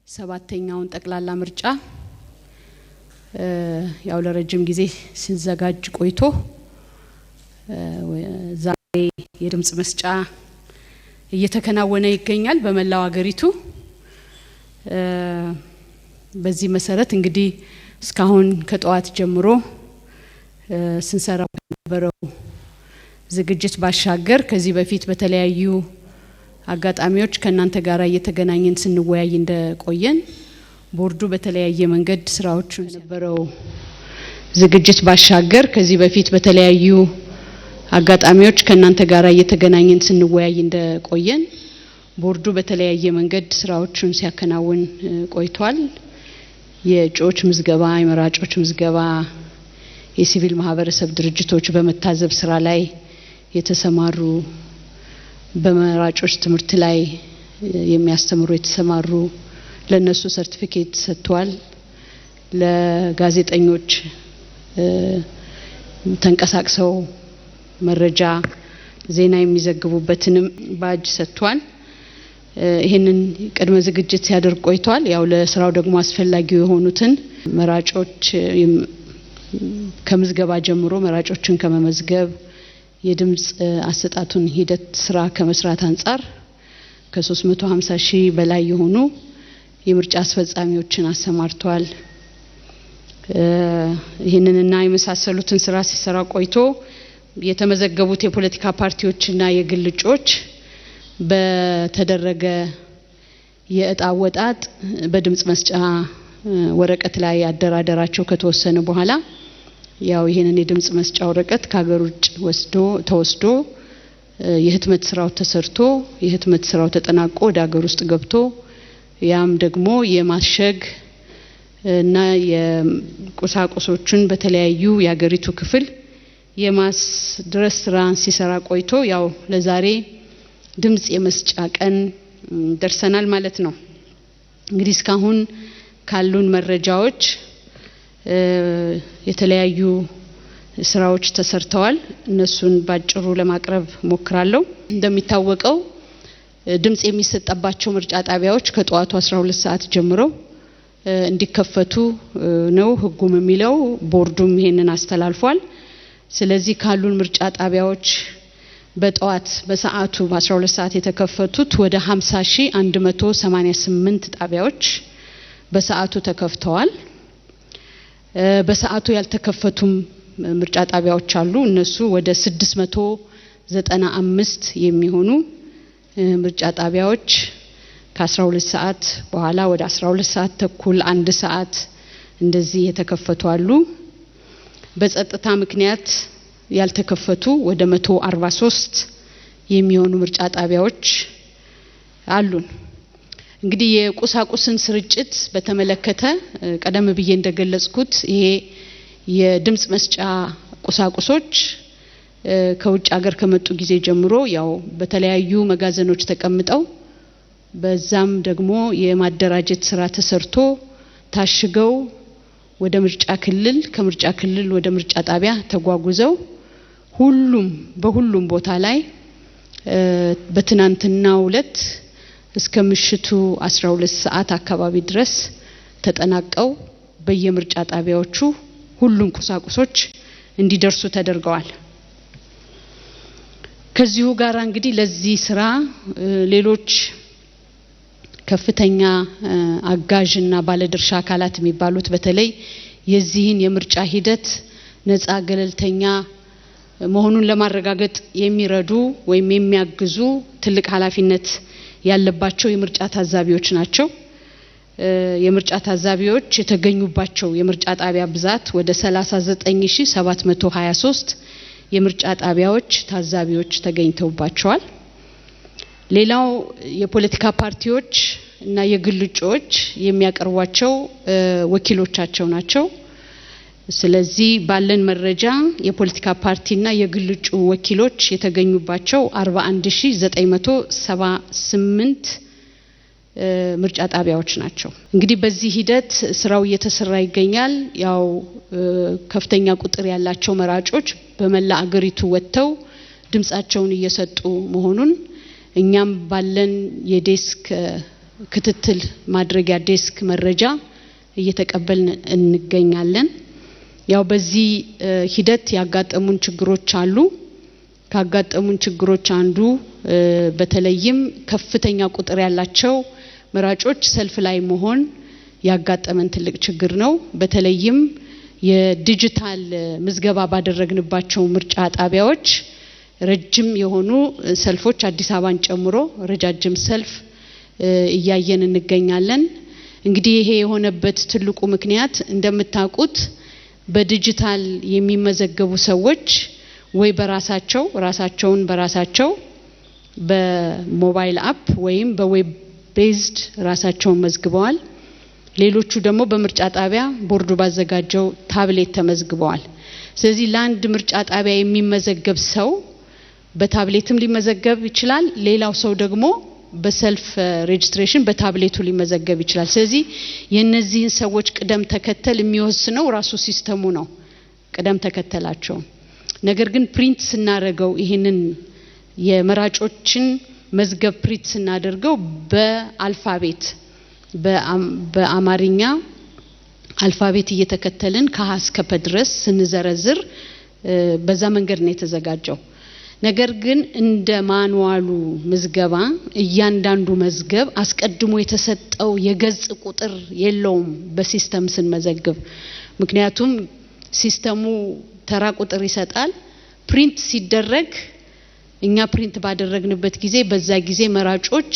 ሰባተኛውን ጠቅላላ ምርጫ ያው ለረጅም ጊዜ ሲዘጋጅ ቆይቶ ዛሬ የድምጽ መስጫ እየተከናወነ ይገኛል በመላው ሀገሪቱ። በዚህ መሰረት እንግዲህ እስካሁን ከጠዋት ጀምሮ ስንሰራው የነበረው ዝግጅት ባሻገር ከዚህ በፊት በተለያዩ አጋጣሚዎች ከናንተ ጋራ እየተገናኘን ስንወያይ እንደቆየን ቦርዱ በተለያየ መንገድ ስራዎችን ነበረው ዝግጅት ባሻገር ከዚህ በፊት በተለያዩ አጋጣሚዎች ከናንተ ጋራ እየተገናኘን ስንወያይ እንደቆየን ቦርዱ በተለያየ መንገድ ስራዎችን ሲያከናውን ቆይቷል። የእጩዎች ምዝገባ፣ የመራጮች ምዝገባ፣ የሲቪል ማህበረሰብ ድርጅቶች በመታዘብ ስራ ላይ የተሰማሩ፣ በመራጮች ትምህርት ላይ የሚያስተምሩ የተሰማሩ ለነሱ ሰርቲፊኬት ሰጥቷል። ለጋዜጠኞች ተንቀሳቅሰው መረጃ ዜና የሚዘግቡበትንም ባጅ ሰጥቷል። ይሄንን ቅድመ ዝግጅት ሲያደርግ ቆይቷል። ያው ለስራው ደግሞ አስፈላጊው የሆኑትን መራጮች ከምዝገባ ጀምሮ መራጮችን ከመመዝገብ የድምጽ አሰጣጡን ሂደት ስራ ከመስራት አንፃር ከ350 ሺህ በላይ የሆኑ የምርጫ አስፈጻሚዎችን አሰማርቷል። ይሄንንና የመሳሰሉትን ስራ ሲሰራ ቆይቶ የተመዘገቡት የፖለቲካ ፓርቲዎችና የግል እጩዎች በተደረገ የእጣ ወጣጥ በድምጽ መስጫ ወረቀት ላይ አደራደራቸው ከተወሰነ በኋላ ያው ይሄንን የድምጽ መስጫ ወረቀት ከሀገር ውጭ ተወስዶ የህትመት ስራው ተሰርቶ የህትመት ስራው ተጠናቆ ወደ ሀገር ውስጥ ገብቶ ያም ደግሞ የማሸግ እና የቁሳቁሶችን በተለያዩ የሀገሪቱ ክፍል የማስድረስ ስራን ሲሰራ ቆይቶ ያው ለዛሬ ድምጽ የመስጫ ቀን ደርሰናል ማለት ነው። እንግዲህ እስካሁን ካሉን መረጃዎች የተለያዩ ስራዎች ተሰርተዋል። እነሱን ባጭሩ ለማቅረብ ሞክራለሁ። እንደሚታወቀው ድምጽ የሚሰጣባቸው ምርጫ ጣቢያዎች ከጠዋቱ 12 ሰዓት ጀምረው እንዲከፈቱ ነው ህጉም የሚለው፣ ቦርዱም ይሄንን አስተላልፏል። ስለዚህ ካሉን ምርጫ ጣቢያዎች በጠዋት በሰዓቱ በ12 ሰዓት የተከፈቱት ወደ 50188 ጣቢያዎች በሰዓቱ ተከፍተዋል። በሰዓቱ ያልተከፈቱም ምርጫ ጣቢያዎች አሉ። እነሱ ወደ 695 የሚሆኑ ምርጫ ጣቢያዎች ከ12 ሰዓት በኋላ ወደ 12 ሰዓት ተኩል 1 ሰዓት እንደዚህ የተከፈቱ አሉ። በጸጥታ ምክንያት ያልተከፈቱ ወደ 143 የሚሆኑ ምርጫ ጣቢያዎች አሉን። እንግዲህ የቁሳቁስን ስርጭት በተመለከተ ቀደም ብዬ እንደገለጽኩት ይሄ የድምጽ መስጫ ቁሳቁሶች ከውጭ ሀገር ከመጡ ጊዜ ጀምሮ ያው በተለያዩ መጋዘኖች ተቀምጠው በዛም ደግሞ የማደራጀት ስራ ተሰርቶ ታሽገው ወደ ምርጫ ክልል ከምርጫ ክልል ወደ ምርጫ ጣቢያ ተጓጉዘው በሁሉም ቦታ ላይ በትናንትናው ዕለት እስከ ምሽቱ 12 ሰዓት አካባቢ ድረስ ተጠናቀው በየምርጫ ጣቢያዎቹ ሁሉም ቁሳቁሶች እንዲደርሱ ተደርገዋል። ከዚሁ ጋር እንግዲህ ለዚህ ስራ ሌሎች ከፍተኛ አጋዥና ባለድርሻ አካላት የሚባሉት በተለይ የዚህን የምርጫ ሂደት ነፃ ገለልተኛ መሆኑን ለማረጋገጥ የሚረዱ ወይም የሚያግዙ ትልቅ ኃላፊነት ያለባቸው የምርጫ ታዛቢዎች ናቸው። የምርጫ ታዛቢዎች የተገኙባቸው የምርጫ ጣቢያ ብዛት ወደ 39723 የምርጫ ጣቢያዎች ታዛቢዎች ተገኝተውባቸዋል። ሌላው የፖለቲካ ፓርቲዎች እና የግል እጩዎች የሚያቀርቧቸው ወኪሎቻቸው ናቸው። ስለዚህ ባለን መረጃ የፖለቲካ ፓርቲና የግል እጩ ወኪሎች የተገኙባቸው 41978 ምርጫ ጣቢያዎች ናቸው። እንግዲህ በዚህ ሂደት ስራው እየተሰራ ይገኛል። ያው ከፍተኛ ቁጥር ያላቸው መራጮች በመላ አገሪቱ ወጥተው ድምጻቸውን እየሰጡ መሆኑን እኛም ባለን የዴስክ ክትትል ማድረጊያ ዴስክ መረጃ እየተቀበልን እንገኛለን። ያው በዚህ ሂደት ያጋጠሙን ችግሮች አሉ። ካጋጠሙን ችግሮች አንዱ በተለይም ከፍተኛ ቁጥር ያላቸው መራጮች ሰልፍ ላይ መሆን ያጋጠመን ትልቅ ችግር ነው። በተለይም የዲጂታል ምዝገባ ባደረግንባቸው ምርጫ ጣቢያዎች ረጅም የሆኑ ሰልፎች አዲስ አበባን ጨምሮ ረጃጅም ሰልፍ እያየን እንገኛለን። እንግዲህ ይሄ የሆነበት ትልቁ ምክንያት እንደምታውቁት በዲጂታል የሚመዘገቡ ሰዎች ወይ ራሳቸውን በራሳቸው በሞባይል አፕ ወይም በዌብ ቤዝድ ራሳቸውን መዝግበዋል። ሌሎቹ ደግሞ በምርጫ ጣቢያ ቦርዱ ባዘጋጀው ታብሌት ተመዝግበዋል። ስለዚህ ለአንድ ምርጫ ጣቢያ የሚመዘገብ ሰው በታብሌትም ሊመዘገብ ይችላል። ሌላው ሰው ደግሞ በሰልፍ ሬጅስትሬሽን በታብሌቱ ሊመዘገብ ይችላል። ስለዚህ የነዚህን ሰዎች ቅደም ተከተል የሚወስነው ራሱ ሲስተሙ ነው ቅደም ተከተላቸው። ነገር ግን ፕሪንት ስናደርገው ይሄንን የመራጮችን መዝገብ ፕሪንት ስናደርገው በአልፋቤት በአማርኛ አልፋቤት እየተከተልን ከሀ እስከ ፐ ድረስ ስንዘረዝር በዛ መንገድ ነው የተዘጋጀው። ነገር ግን እንደ ማኑዋሉ ምዝገባ እያንዳንዱ መዝገብ አስቀድሞ የተሰጠው የገጽ ቁጥር የለውም በሲስተም ስንመዘግብ። ምክንያቱም ሲስተሙ ተራ ቁጥር ይሰጣል። ፕሪንት ሲደረግ እኛ ፕሪንት ባደረግንበት ጊዜ በዛ ጊዜ መራጮች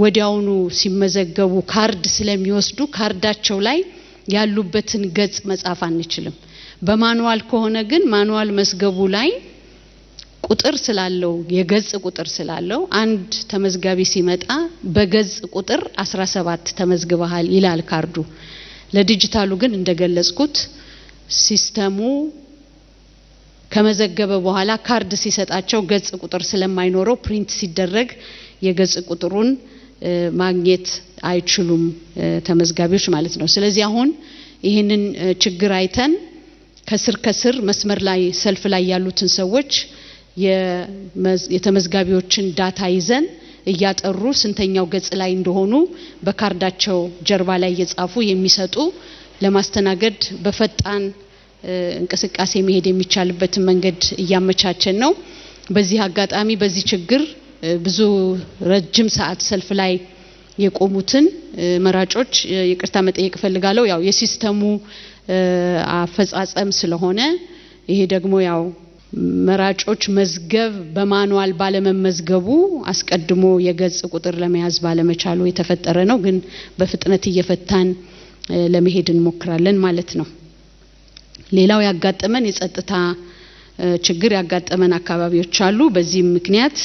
ወዲያውኑ ሲመዘገቡ ካርድ ስለሚወስዱ ካርዳቸው ላይ ያሉበትን ገጽ መጻፍ አንችልም። በማኑዋል ከሆነ ግን ማኑዋል መዝገቡ ላይ ቁጥር ስላለው የገጽ ቁጥር ስላለው አንድ ተመዝጋቢ ሲመጣ በገጽ ቁጥር 17 ተመዝግበሃል ይላል ካርዱ። ለዲጂታሉ ግን እንደገለጽኩት ሲስተሙ ከመዘገበ በኋላ ካርድ ሲሰጣቸው ገጽ ቁጥር ስለማይኖረው ፕሪንት ሲደረግ የገጽ ቁጥሩን ማግኘት አይችሉም ተመዝጋቢዎች ማለት ነው። ስለዚህ አሁን ይሄንን ችግር አይተን ከስር መስመር ላይ ሰልፍ ላይ ያሉትን ሰዎች የተመዝጋቢዎችን ዳታ ይዘን እያጠሩ ስንተኛው ገጽ ላይ እንደሆኑ በካርዳቸው ጀርባ ላይ እየጻፉ የሚሰጡ ለማስተናገድ በፈጣን እንቅስቃሴ መሄድ የሚቻልበትን መንገድ እያመቻቸን ነው። በዚህ አጋጣሚ በዚህ ችግር ብዙ ረጅም ሰዓት ሰልፍ ላይ የቆሙትን መራጮች ይቅርታ መጠየቅ ፈልጋለሁ። ያው የሲስተሙ አፈጻጸም ስለሆነ ይሄ ደግሞ ያው መራጮች መዝገብ በማኑዋል ባለመመዝገቡ አስቀድሞ የገጽ ቁጥር ለመያዝ ባለመቻሉ የተፈጠረ ነው። ግን በፍጥነት እየፈታን ለመሄድ እንሞክራለን ማለት ነው። ሌላው ያጋጠመን የጸጥታ ችግር ያጋጠመን አካባቢዎች አሉ። በዚህ ምክንያት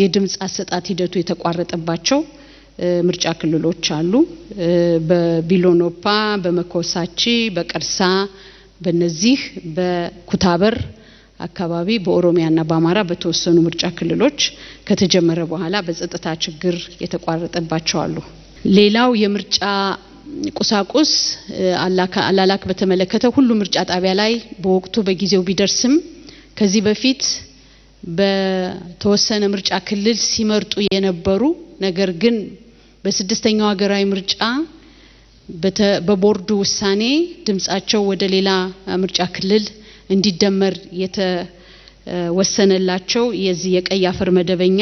የድምጽ አሰጣጥ ሂደቱ የተቋረጠባቸው ምርጫ ክልሎች አሉ። በቢሎኖፓ፣ በመኮሳቺ፣ በቀርሳ፣ በነዚህ በኩታበር አካባቢ በኦሮሚያና በአማራ በተወሰኑ ምርጫ ክልሎች ከተጀመረ በኋላ በጸጥታ ችግር የተቋረጠባቸው አሉ። ሌላው የምርጫ ቁሳቁስ አላላክ በተመለከተ ሁሉ ምርጫ ጣቢያ ላይ በወቅቱ በጊዜው ቢደርስም ከዚህ በፊት በተወሰነ ምርጫ ክልል ሲመርጡ የነበሩ ነገር ግን በስድስተኛው ሀገራዊ ምርጫ በቦርዱ ውሳኔ ድምጻቸው ወደ ሌላ ምርጫ ክልል እንዲደመር የተወሰነላቸው የዚህ የቀይ አፈር መደበኛ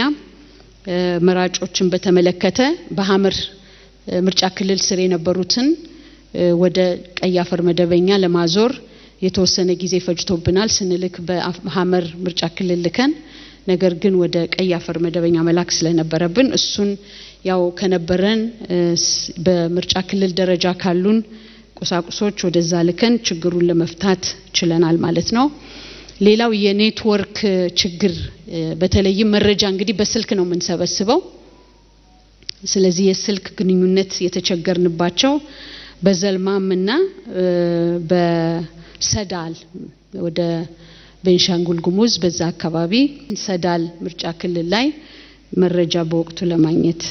መራጮችን በተመለከተ በሐመር ምርጫ ክልል ስር የነበሩትን ወደ ቀይ አፈር መደበኛ ለማዞር የተወሰነ ጊዜ ፈጅቶብናል። ስንልክ በሐመር ምርጫ ክልል ልከን ነገር ግን ወደ ቀይ አፈር መደበኛ መላክ ስለነበረብን እሱን ያው ከነበረን በምርጫ ክልል ደረጃ ካሉን ቁሳቁሶች ወደዛ ልከን ችግሩን ለመፍታት ችለናል ማለት ነው። ሌላው የኔትወርክ ችግር በተለይም መረጃ እንግዲህ በስልክ ነው የምንሰበስበው። ስለዚህ የስልክ ግንኙነት የተቸገርንባቸው በዘልማምና በሰዳል ወደ ቤንሻንጉል ጉሙዝ በዛ አካባቢ ሰዳል ምርጫ ክልል ላይ መረጃ በወቅቱ ለማግኘት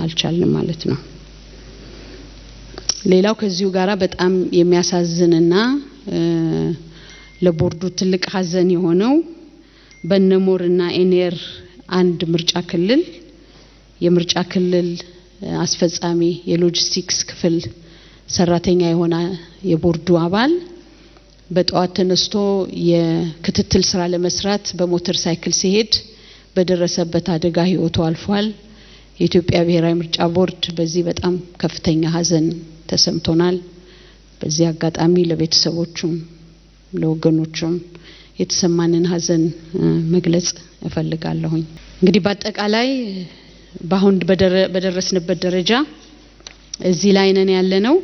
አልቻልንም ማለት ነው። ሌላው ከዚሁ ጋራ በጣም የሚያሳዝንና ለቦርዱ ትልቅ ሀዘን የሆነው በነሞርና ኤኔር አንድ ምርጫ ክልል የምርጫ ክልል አስፈጻሚ የሎጂስቲክስ ክፍል ሰራተኛ የሆነ የቦርዱ አባል በጠዋት ተነስቶ የክትትል ስራ ለመስራት በሞተር ሳይክል ሲሄድ በደረሰበት አደጋ ህይወቱ አልፏል። የኢትዮጵያ ብሔራዊ ምርጫ ቦርድ በዚህ በጣም ከፍተኛ ሀዘን ተሰምቶናል። በዚህ አጋጣሚ ለቤተሰቦቹም ለወገኖቹም የተሰማንን ሀዘን መግለጽ እፈልጋለሁኝ። እንግዲህ በአጠቃላይ በአሁን በደረስንበት ደረጃ እዚህ ላይ ነን ያለነው።